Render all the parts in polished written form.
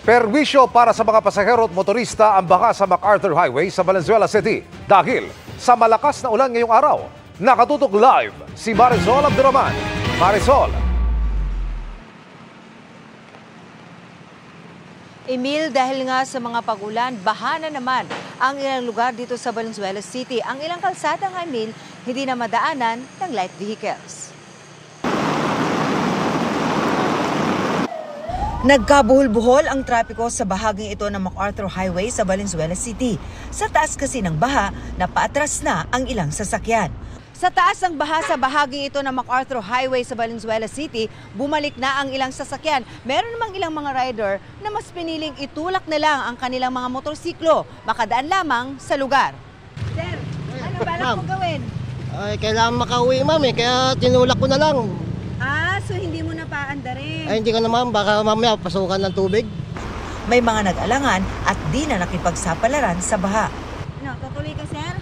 Perwisyo para sa mga pasahero at motorista ang baha sa MacArthur Highway sa Valenzuela City dahil sa malakas na ulan ngayong araw. Nakatutok live si Marisol Abduraman. Marisol. Emil, dahil nga sa mga pag-ulan, baha na naman ang ilang lugar dito sa Valenzuela City. Ang ilang kalsada nga, Emil, hindi na madaanan ng light vehicles. Nagkabuhol-buhol ang trapiko sa bahaging ito ng MacArthur Highway sa Valenzuela City. Sa taas kasi ng baha, napaatras na ang ilang sasakyan. Sa taas ng baha sa bahaging ito ng MacArthur Highway sa Valenzuela City, bumalik na ang ilang sasakyan. Meron namang ilang mga rider na mas piniling itulak na lang ang kanilang mga motorsiklo, makadaan lamang sa lugar. Sir, ano balak mo gawin? Ay, kailangan makauwi, ma'am, kaya tinulak ko na lang. So hindi mo na paandarin? Ay, hindi ko naman, baka mamaya pasukan ng tubig. May mga nag-alangan at di na nakipagsapalaran sa baha. Tutuloy ka, sir?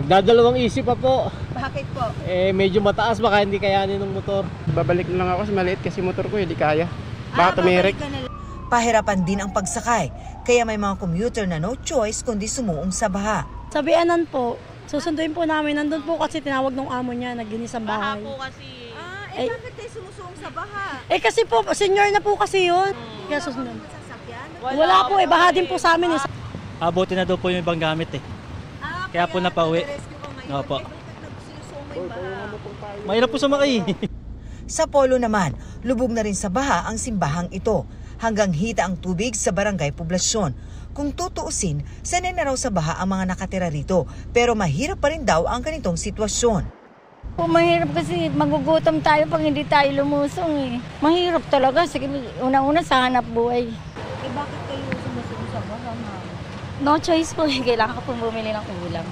Nagdadalawang isip pa po. Bakit po? Medyo mataas, baka hindi kayanin ng motor. Babalik na lang ako sa maliit kasi motor ko, hindi kaya. Baka tumirik. Pahirapan din ang pagsakay, kaya may mga commuter na no choice kundi sumuong sa baha. Sa Bianan po, susunduin po namin. Nandun po kasi tinawag ng amo niya, naglinis ang bahay. Baha po kasi. Bakit tayo sumusuong sa baha? Kasi po, senior na po kasi yun. Kaya susunod. Wala po, baha din po sa amin. Abuti na daw po yung ibang gamit Kaya po napauwi. Opo. Mahirap po sumakay. Sa Polo naman, lubog na rin sa baha ang simbahang ito. Hanggang hita ang tubig sa barangay poblasyon. Kung tutuusin, sanay na raw sa baha ang mga nakatira rito. Pero mahirap pa rin daw ang ganitong sitwasyon. Mahirap kasi magugutom tayo pag hindi tayo lumusong Mahirap talaga. Sige, unang-una sa hanap buhay. Bakit kayo sumusuong sa baha, ma'am? No choice po. Kailangan ko pong bumili ng ulam.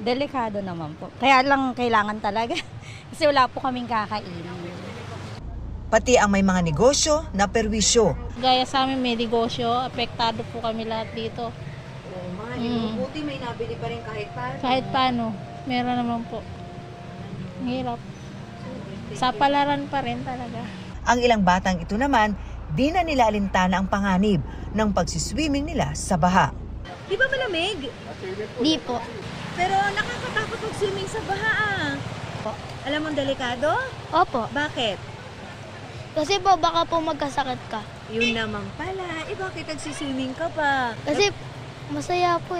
Delikado naman po. Kaya lang kailangan talaga. Kasi wala po kaming kakainin. Pati ang may mga negosyo na perwisyo. Gaya sa amin may negosyo, apektado po kami lahat dito. Buti may nabili pa rin kahit paano. Kahit paano, meron naman po. Hirap. Sa palaran pa rin talaga. Ang ilang batang ito naman, di na nila alintana ang panganib ng pagsiswimming nila sa baha. Di ba malamig? Di po. Pero nakakatakot mag-swimming sa baha Alam mong delikado? Opo. Bakit? Kasi po baka po magkasakit ka. Yun naman pala. Bakit nagsiswimming ka pa? Kasi masaya po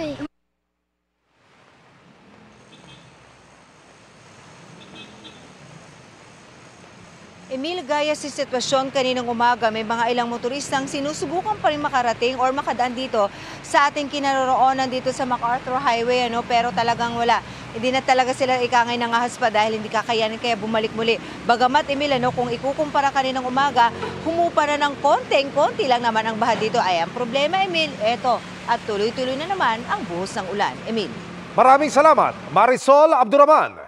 Emil, gaya si sitwasyon kaninang umaga, may mga ilang motoristang sinusubukan pa rin makarating or makadaan dito sa ating kinaroroonan dito sa MacArthur Highway, pero talagang wala. Hindi na talaga sila ikangay ng ahas pa dahil hindi kakayanin kaya bumalik muli. Bagamat, Emil, kung ikukumpara kaninang umaga, humupa na ng konti lang naman ang baha dito. Ay, ang problema, Emil, eto, at tuloy-tuloy na naman ang buhos ng ulan. Emil. Maraming salamat, Marisol Abduraman.